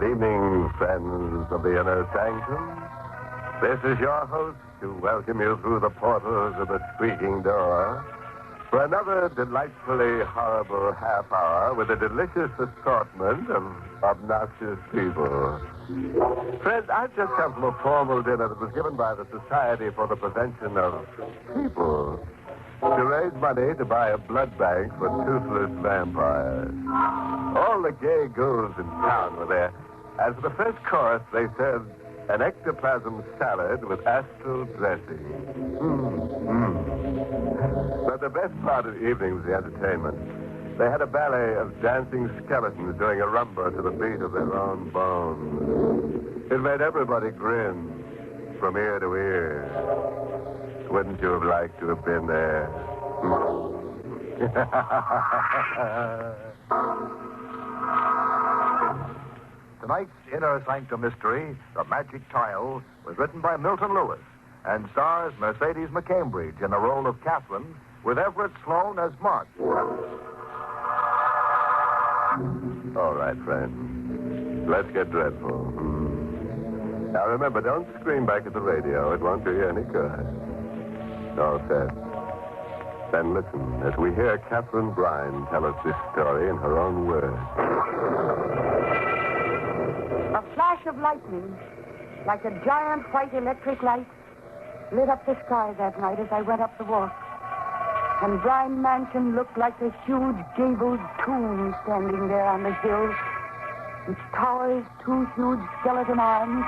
Good evening, friends of the inner sanctum. This is your host to welcome you through the portals of the squeaking door for another delightfully horrible half hour with a delicious assortment of obnoxious people. Friends, I've just come from a formal dinner that was given by the Society for the Prevention of People to raise money to buy a blood bank for toothless vampires. All the gay ghouls in town were there. As for the first course, they served an ectoplasm salad with astral dressing. But the best part of the evening was the entertainment. They had a ballet of dancing skeletons doing a rumba to the beat of their own bones. It made everybody grin from ear to ear. Wouldn't you have liked to have been there? Tonight's Inner Sanctum mystery, The Magic Tile, was written by Milton Lewis and stars Mercedes McCambridge in the role of Catherine with Everett Sloane as Mark. All right, friend. Let's get dreadful. Now, remember, don't scream back at the radio. It won't do you any good. All set. Then listen as we hear Catherine Brine tell us this story in her own words. A flash of lightning, like a giant white electric light, lit up the sky that night as I went up the walk. And Brine Mansion looked like a huge gabled tomb standing there on the hill, its towers, two huge skeleton arms,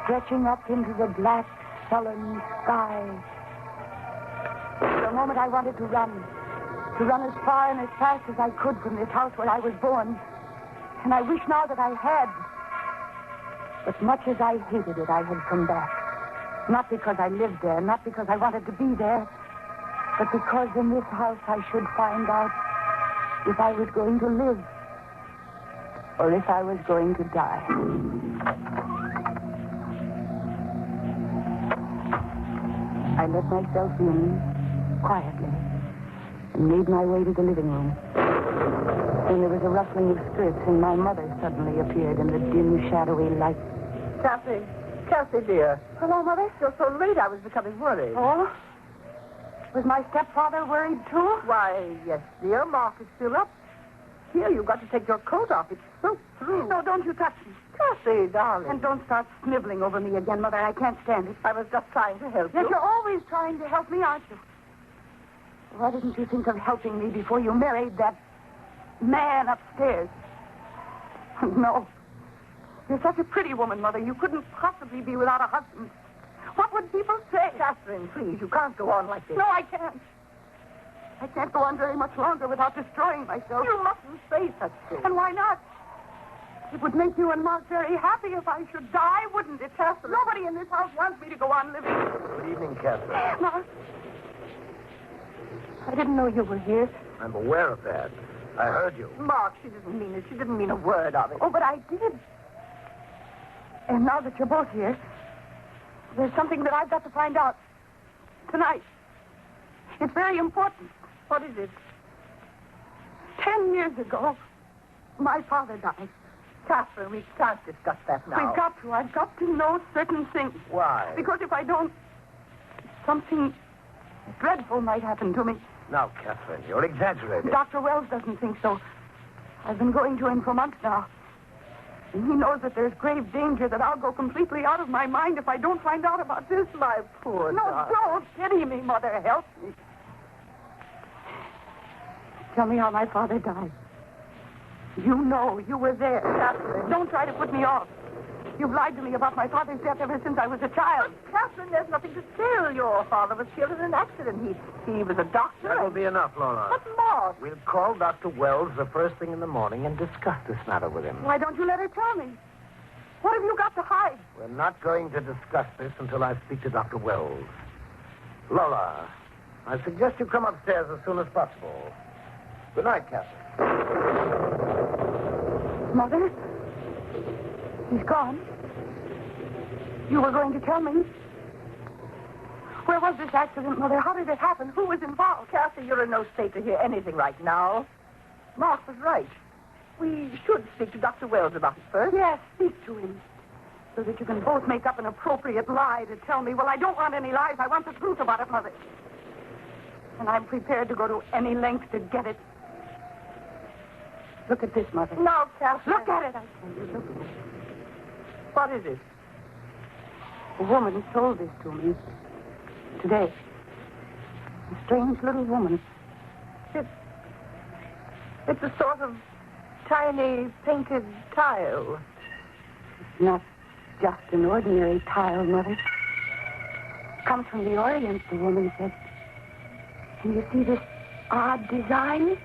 stretching up into the black, sullen sky. For a moment I wanted to run as far and as fast as I could from this house where I was born. And I wish now that I had. But much as I hated it, I had come back. Not because I lived there, not because I wanted to be there, but because in this house I should find out if I was going to live or if I was going to die. I let myself in quietly and made my way to the living room. Then there was a rustling of skirts, and my mother suddenly appeared in the dim, shadowy light. Cassie, dear. Hello, Mother. You're so late, I was becoming worried. Oh? Was my stepfather worried, too? Why, yes, dear. Mark is still up. Here, you've got to take your coat off. It's soaked through. No, don't you touch me. Cassie, darling. And don't start sniveling over me again, Mother. I can't stand it. I was just trying to help Yes, you. you're always trying to help me, aren't you? Why didn't you think of helping me before you married that man upstairs? No. You're such a pretty woman, Mother. You couldn't possibly be without a husband. What would people say? Catherine, please, you can't go on like this. No, I can't. I can't go on very much longer without destroying myself. You mustn't say such things. And why not? It would make you and Mark very happy if I should die, wouldn't it, Catherine? Nobody in this house wants me to go on living. Good evening, Catherine. Mark, I didn't know you were here. I'm aware of that. I heard you. Mark, she didn't mean it. She didn't mean a word of it. Oh, but I did. And now that you're both here, there's something that I've got to find out tonight. It's very important. What is it? 10 years ago, my father died. Catherine, we can't discuss that now. We've got to. I've got to know certain things. Why? Because if I don't, something dreadful might happen to me. Now, Catherine, you're exaggerating. Dr. Wells doesn't think so. I've been going to him for months now. And he knows that there's grave danger that I'll go completely out of my mind if I don't find out about this. My poor No, darling. don't pity me, Mother. Help me. Tell me how my father died. You know. You were there. Catherine. Don't try to put me off. You've lied to me about my father's death ever since I was a child. But, Catherine, there's nothing to tell. Your father was killed in an accident. He was a doctor. That'll be enough, Lola. But, Mark. We'll call Dr. Wells the first thing in the morning and discuss this matter with him. Why don't you let her tell me? What have you got to hide? We're not going to discuss this until I speak to Dr. Wells. Lola, I suggest you come upstairs as soon as possible. Good night, Catherine. Mother? He's gone. You were going to tell me. Where was this accident, Mother? How did it happen? Who was involved? Cassie, you're in no state to hear anything right now. Mark was right. we should speak to Dr. Wells about it first. Yes, speak to him. So that you can both make up an appropriate lie to tell me. Well, I don't want any lies. I want the truth about it, Mother. And I'm prepared to go to any length to get it. Look at this, Mother. No, Catherine. Look at it, I tell you. Look at it. What is it? A woman told this to me today. A strange little woman. It's a sort of tiny painted tile. It's not just an ordinary tile, Mother. Comes from the Orient, the woman said. And you see this odd design?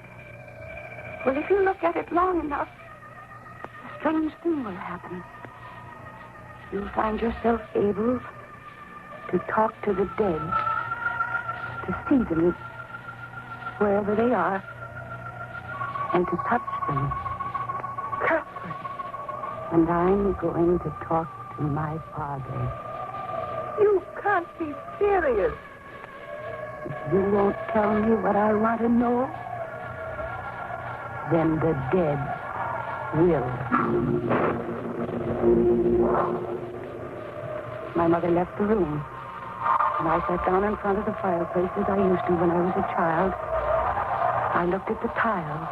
Well, if you look at it long enough, a strange thing will happen. You'll find yourself able to talk to the dead, to see them wherever they are, and to touch them. Catherine. And I'm going to talk to my father. You can't be serious. If you won't tell me what I want to know, then the dead will. My mother left the room, and I sat down in front of the fireplace as I used to when I was a child. I looked at the tile,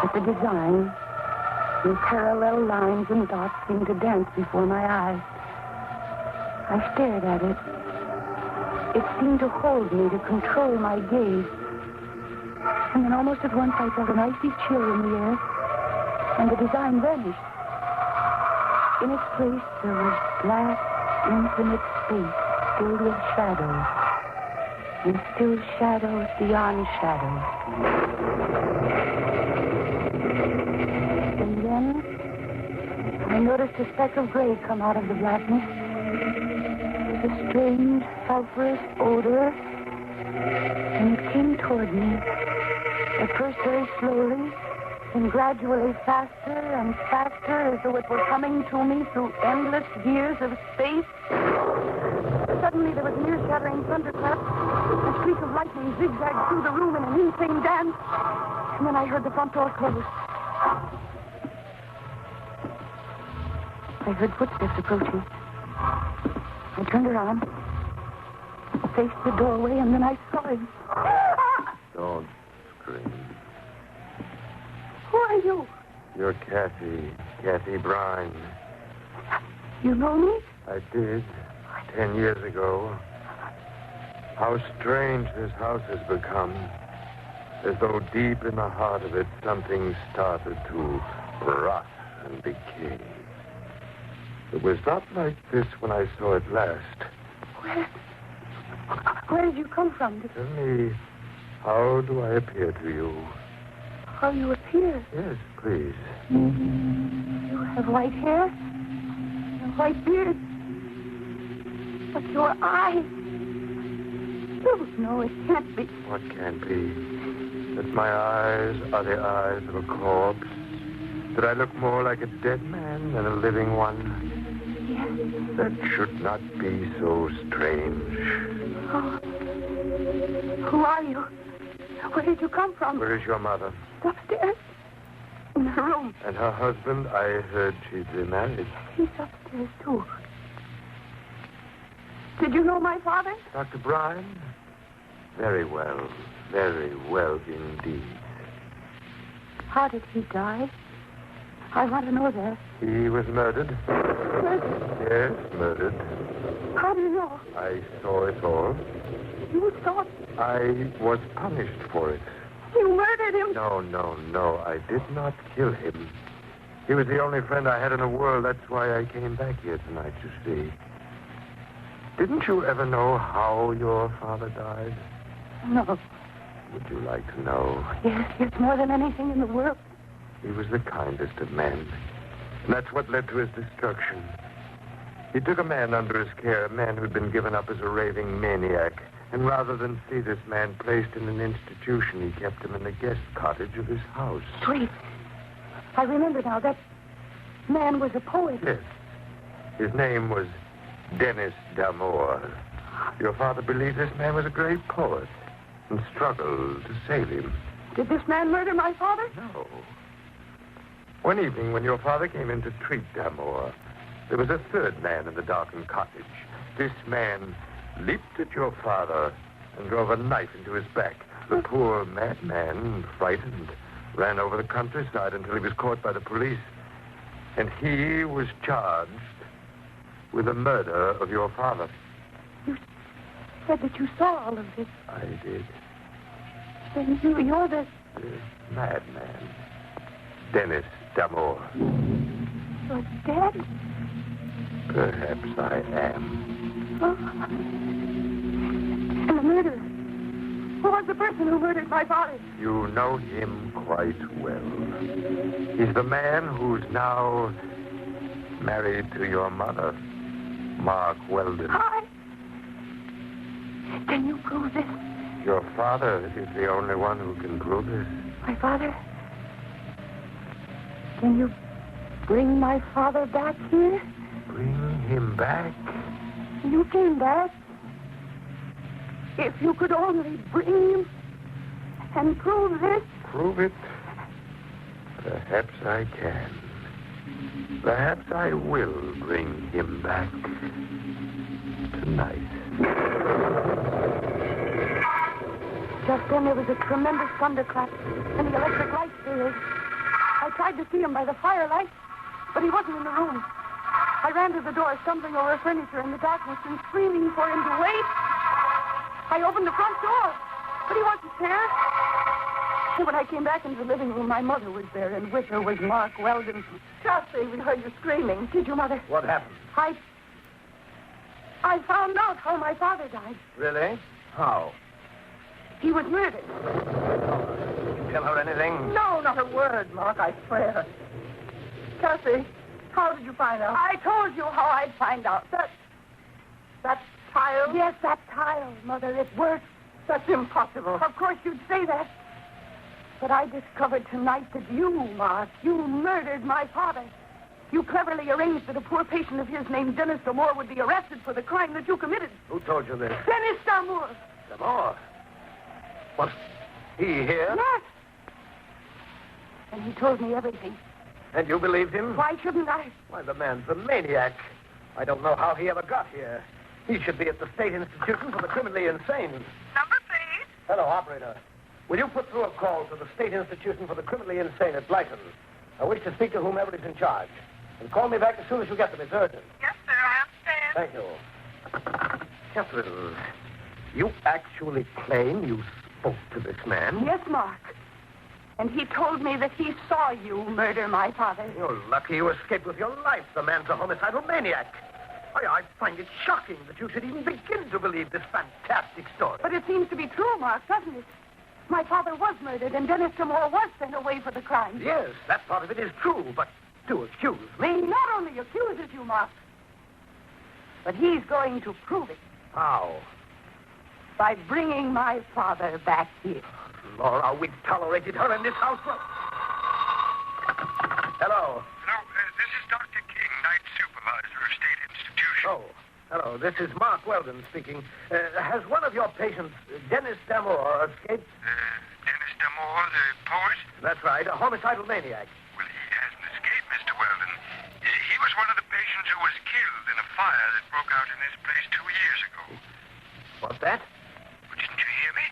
at the design, and parallel lines and dots seemed to dance before my eyes. I stared at it. It seemed to hold me, to control my gaze. And then almost at once I felt an icy chill in the air, and the design vanished. In its place, there was black, infinite space filled with shadows, and still shadows beyond shadows. And then I noticed a speck of gray come out of the blackness. A strange, sulphurous odor, and it came toward me. At first very slowly, and gradually faster and faster, as though it were coming to me through endless years of space. Suddenly there was an ear-shattering thunderclap. A streak of lightning zigzagged through the room in an insane dance. And then I heard the front door close. I heard footsteps approaching. I turned around, faced the doorway, and then I saw him. Don't scream. Who are you? You're Kathy Brine. You know me? I did, 10 years ago. How strange this house has become. As though deep in the heart of it, something started to rot and decay. It was not like this when I saw it last. Where did you come from? Tell me, how do I appear to you? How you appear? Yes, please. You have white hair, a white beard, but your eyes. No, it can't be. What can't be? That my eyes are the eyes of a corpse? That I look more like a dead man than a living one? Yes. That should not be so strange. Oh. Who are you? Where did you come from? Where is your mother? Upstairs. In her room. And her husband? I heard she'd remarried. He's upstairs, too. Did you know my father? Dr. Brine? Very well indeed. How did he die? I want to know that. He was murdered? Murdered? Yes, murdered. How do you know? I saw it all. You saw it? I was punished for it. You murdered him? No. I did not kill him. He was the only friend I had in the world. That's why I came back here tonight, you see. Didn't you ever know how your father died? No. Would you like to know? Yes, more than anything in the world. He was the kindest of men. And that's what led to his destruction. He took a man under his care, a man who'd been given up as a raving maniac. And rather than see this man placed in an institution, he kept him in the guest cottage of his house. Wait. I remember now. That man was a poet. Yes. His name was Dennis D'Amour. Your father believed this man was a great poet and struggled to save him. Did this man murder my father? No. One evening, when your father came in to treat Damore, there was a third man in the darkened cottage. This man leaped at your father and drove a knife into his back. The poor madman, frightened, ran over the countryside until he was caught by the police. And he was charged with the murder of your father. You said that you saw all of this. I did. Then you're the madman, Dennis Damore. Your dad? Perhaps I am. Oh. And the murderer. Who was the person who murdered my father? You know him quite well. He's the man who's now married to your mother, Mark Weldon. Can you prove this? Your father is the only one who can prove this. My father? Can you bring my father back here? Bring him back? You came back. If you could only bring him and prove this. Prove it? Perhaps I can. Perhaps I will bring him back tonight. Just then there was a tremendous thunderclap, and the electric light failed. I tried to see him by the firelight, but he wasn't in the room. I ran to the door, stumbling over furniture in the darkness and screaming for him to wait. I opened the front door, but he wasn't there. So when I came back into the living room, my mother was there, and with her was Mark Weldon. Chelsea, we heard you screaming. Did you, Mother? What happened? I found out how my father died. Really? How? He was murdered. Did you tell her anything? No, not a word, Mark, I swear. Chelsea, how did you find out? I told you how I'd find out. That tile? Yes, that tile, Mother. It worked. That's impossible. Of course you'd say that. But I discovered tonight that you, Mark, you murdered my father. You cleverly arranged that a poor patient of his named Dennis Damore would be arrested for the crime that you committed. Who told you this? Dennis Damore. Damore? Was he here? Yes. And he told me everything. And you believed him? Why shouldn't I? Why, the man's a maniac. I don't know how he ever got here. He should be at the State Institution for the Criminally Insane. Number, please. Hello, operator. Will you put through a call to the State Institution for the Criminally Insane at Blyton? I wish to speak to whomever is in charge. And call me back as soon as you get them. It's urgent. Yes, sir, I understand. Thank you. Catherine, you actually claim you spoke to this man? Yes, Mark. And he told me that he saw you murder my father. You're lucky you escaped with your life. The man's a homicidal maniac. I find it shocking that you should even begin to believe this fantastic story. But it seems to be true, Mark, doesn't it? My father was murdered, and Dennis Damore was sent away for the crime. Yes, that part of it is true, but to accuse me? He not only accuses you, Mark, but he's going to prove it. How? By bringing my father back here. Laura, we've tolerated her in this house for... Hello. Hello, this is Dr. King, night supervisor of State Institution. Oh, hello. This is Mark Weldon speaking. Has one of your patients, Dennis Damore, escaped? Dennis Damore, the poet? That's right, a homicidal maniac. Well, he hasn't escaped, Mr. Weldon. He was one of the patients who was killed in a fire that broke out in this place 2 years ago. What's that? Well, didn't you hear me?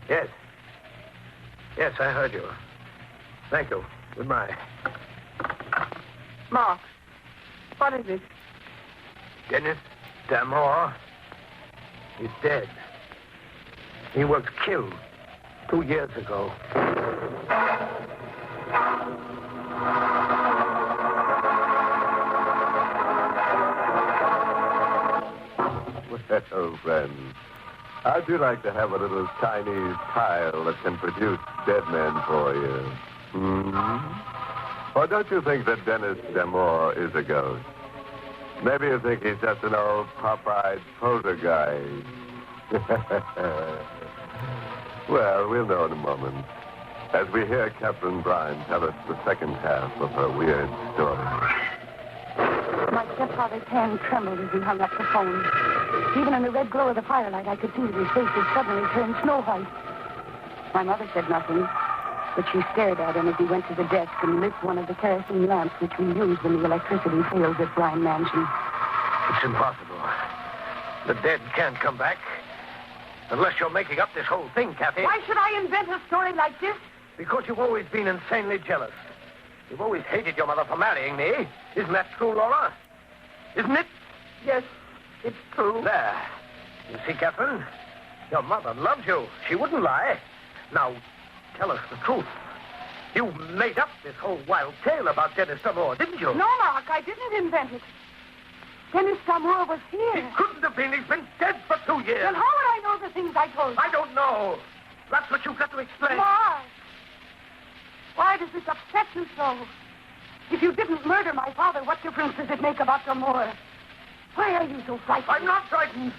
Yes. Yes, I heard you. Thank you. Goodbye. Mark, what is it? Dennis Damore. He's dead. He was killed 2 years ago. Well, friends, how'd you like to have a little Chinese tile that can produce dead men for you? Or don't you think that Dennis Damore is a ghost? Maybe you think he's just an old pop-eyed poltergeist. Well, we'll know in a moment, as we hear Catherine Bryan tell us the second half of her weird story. My stepfather's hand trembled as he hung up the phone. Even in the red glow of the firelight, I could see that his face had suddenly turned snow white. My mother said nothing, But she stared at him as he went to the desk and lit one of the kerosene lamps which we use when the electricity fails at Bryan Mansion. It's impossible. The dead can't come back. Unless you're making up this whole thing, Kathy. Why should I invent a story like this? Because you've always been insanely jealous. You've always hated your mother for marrying me. Isn't that true, Laura? Isn't it? Yes, it's true. There. You see, Catherine? Your mother loves you. She wouldn't lie. Now, tell us the truth. You made up this whole wild tale about Dennis D'Amour, didn't you? No, Mark, I didn't invent it. Dennis D'Amour was here. He couldn't have been. He's been dead for 2 years. Then how would I know the things I told you? I don't know. That's what you've got to explain. Mark, why does this upset you so? If you didn't murder my father, what difference does it make about D'Amour? Why are you so frightened? I'm not frightened.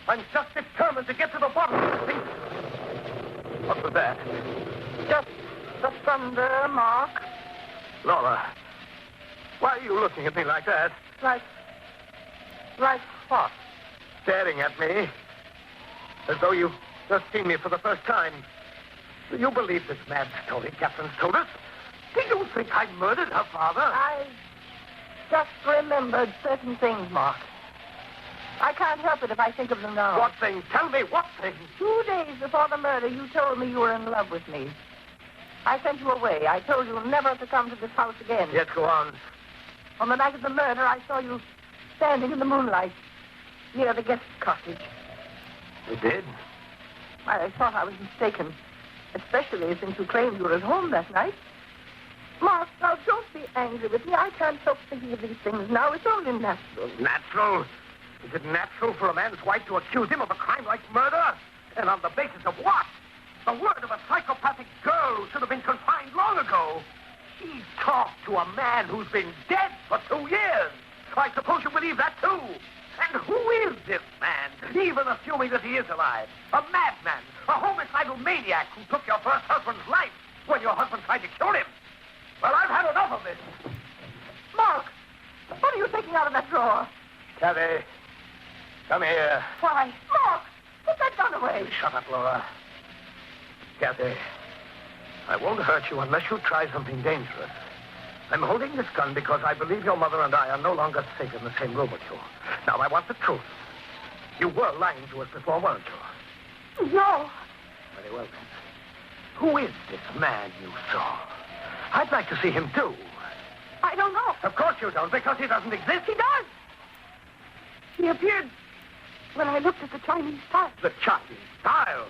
I'm just determined to get to the bottom of this thing. What was that? Just the thunder, Mark. Laura, why are you looking at me like that? Like what? Staring at me. As though you've just seen me for the first time. Do you believe this mad story Catherine's told us? Do you think I murdered her father? I just remembered certain things, Mark. I can't help it if I think of them now. What things? Tell me what things? 2 days before the murder, you told me you were in love with me. I sent you away. I told you never to come to this house again. Yes, go on. On the night of the murder, I saw you standing in the moonlight near the guest cottage. You did? I thought I was mistaken, especially since you claimed you were at home that night. Mark, now don't be angry with me. I can't help thinking of these things now. It's only natural. Natural? Is it natural for a man's wife to accuse him of a crime like murder? And on the basis of what? The word of a psychopathic girl who should have been confined long ago. She talked to a man who's been dead for 2 years. I suppose you believe that, too. And who is this man, even assuming that he is alive? A madman, a homicidal maniac who took your first husband's life when your husband tried to kill him. Well, I've had enough of this. Mark, what are you taking out of that drawer? Kathy, come here. Why? Mark, put that gun away. Shut up, Laura. Kathy, I won't hurt you unless you try something dangerous. I'm holding this gun because I believe your mother and I are no longer safe in the same room with you. Now, I want the truth. You were lying to us before, weren't you? No. Very well, then. Who is this man you saw? I'd like to see him, too. I don't know. Of course you don't, because he doesn't exist. He does. He appeared when I looked at the Chinese tile. The Chinese tile.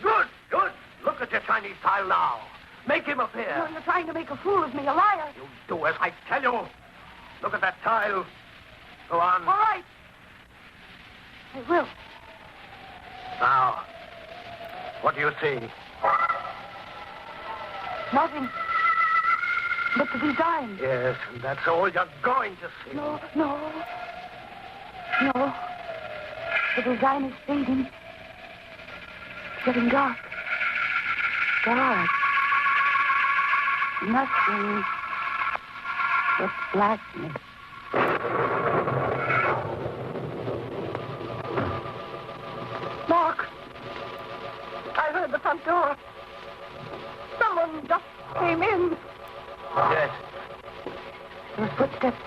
Good, good. Look at your Chinese tile now. Make him appear. You're trying to make a fool of me, a liar. You do as I tell you. Look at that tile. Go on. All right. I will. Now, what do you see? Nothing. But the design. Yes, and that's all you're going to see. No. The design is fading. It's getting dark. Dark. Nothing but blackness. Mark, I heard the front door. Someone just came in. Yes. Those footsteps.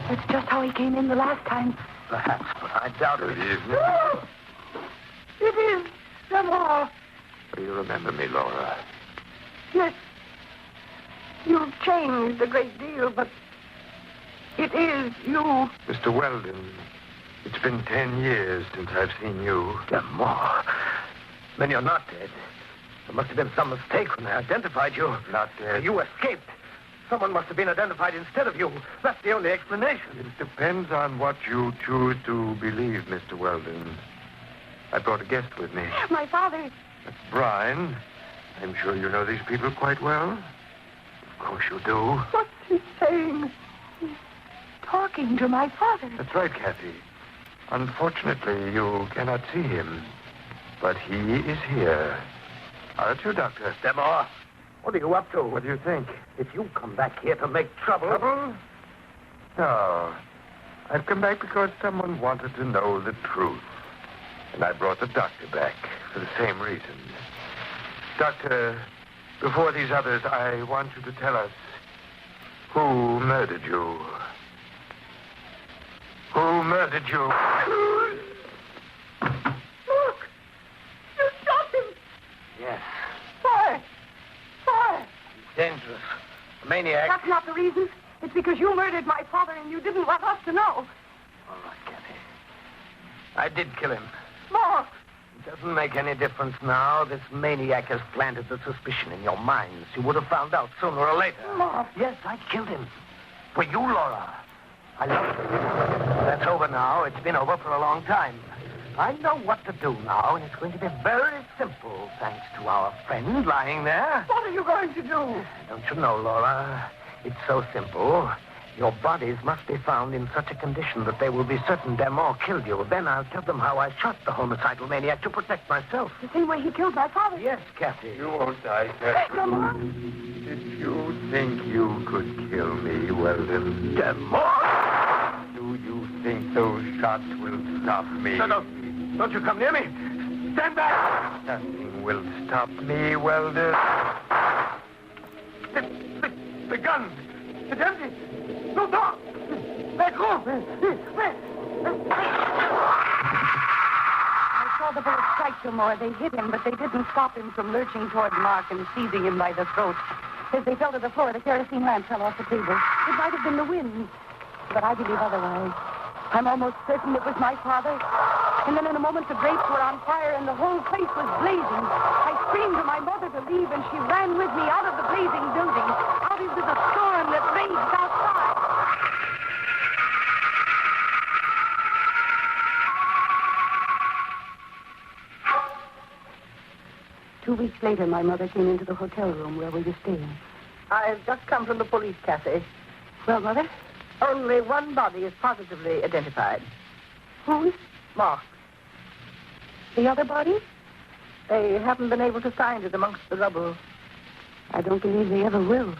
That's just how he came in the last time. Perhaps, but I doubt it. Good evening. Oh, it is D'Amour. Do you remember me, Laura? Yes. You've changed a great deal, but it is you. Mr. Weldon, it's been 10 years since I've seen you. D'Amour. Then you're not dead. There must have been some mistake when they identified you. Not dead. You escaped. Someone must have been identified instead of you. That's the only explanation. It depends on what you choose to believe, Mr. Weldon. I brought a guest with me. My father. That's Brian. I'm sure you know these people quite well. Of course you do. What's he saying? He's talking to my father. That's right, Kathy. Unfortunately, you cannot see him. But he is here. Aren't you, Doctor? D'Amour, what are you up to? What do you think? If you come back here to make trouble... Trouble? No. I've come back because someone wanted to know the truth. And I brought the doctor back for the same reason. Doctor, Before these others, I want you to tell us who murdered you. Who murdered you? Look! You shot him! Yes. Why? Why? He's dangerous. A maniac. That's not the reason. It's because you murdered my father and you didn't want us to know. All right, Kathy. I did kill him. Mark! It doesn't make any difference now. This maniac has planted the suspicion in your minds. You would have found out sooner or later. Mark! Yes, I killed him. For you, Laura. I love you. That's over now. It's been over for a long time. I know what to do now, and it's going to be very simple, thanks to our friend lying there. What are you going to do? Don't you know, Laura? It's so simple. Your bodies must be found in such a condition that they will be certain Damore killed you. Then I'll tell them how I shot the homicidal maniac to protect myself. The same way he killed my father. Yes, Kathy. You won't die, Catherine. Damore? Did you think you could kill me, Weldon? Damore! Do you think those shots will stop me? No, don't you come near me. Stand back! Nothing will stop me, Weldon. The gun. It's empty. No, no. Back home. I saw the bullet strike Damore. They hit him, but they didn't stop him from lurching toward Mark and seizing him by the throat. As they fell to the floor, the kerosene lamp fell off the table. It might have been the wind, but I believe otherwise. I'm almost certain it was my father. And then in a moment, the drapes were on fire and the whole place was blazing. I screamed to my mother to leave, and she ran with me out of the blazing building, out into the storm that raged outside. 2 weeks later, my mother came into the hotel room where we were staying. I've just come from the police, Kathy. Well, Mother? Only one body is positively identified. Whose? Mark. The other body? They haven't been able to find it amongst the rubble. I don't believe they ever will.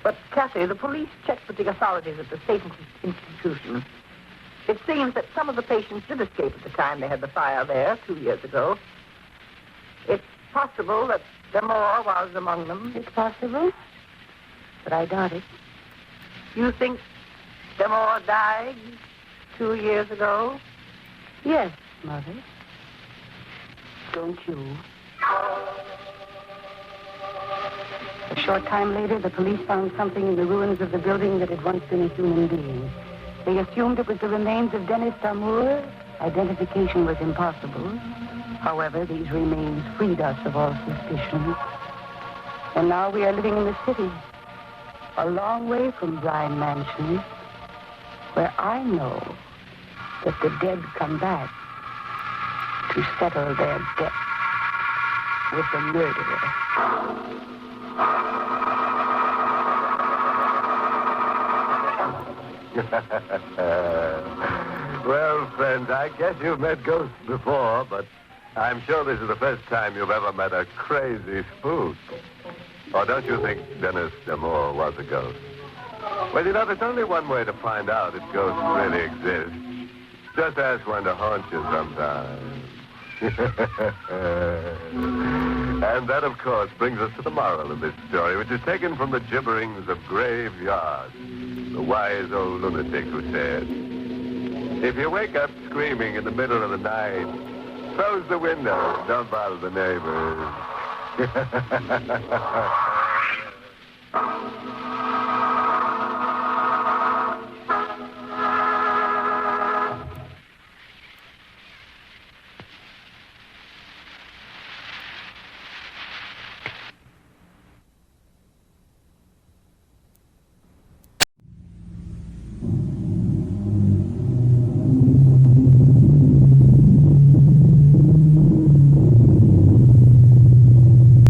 But, Kathy, the police checked with the authorities at the state institution. It seems that some of the patients did escape at the time they had the fire there 2 years ago. It's possible that Damore was among them. It's possible, but I doubt it. You think Damore died 2 years ago? Yes, Mother. Don't you? A short time later, the police found something in the ruins of the building that had once been a human being. They assumed it was the remains of Dennis Damore. Identification was impossible. However, these remains freed us of all suspicion. And now we are living in the city, a long way from Bryan Mansion, where I know that the dead come back to settle their debt with the murderer. Well, friends, I guess you've met ghosts before, but I'm sure this is the first time you've ever met a crazy spook. Or don't you think Dennis Damore was a ghost? Well, you know, there's only one way to find out if ghosts really exist. Just ask one to haunt you sometime. And that, of course, brings us to the moral of this story, which is taken from the gibberings of Graveyard, the wise old lunatic who said, if you wake up screaming in the middle of the night, close the windows, don't bother the neighbors.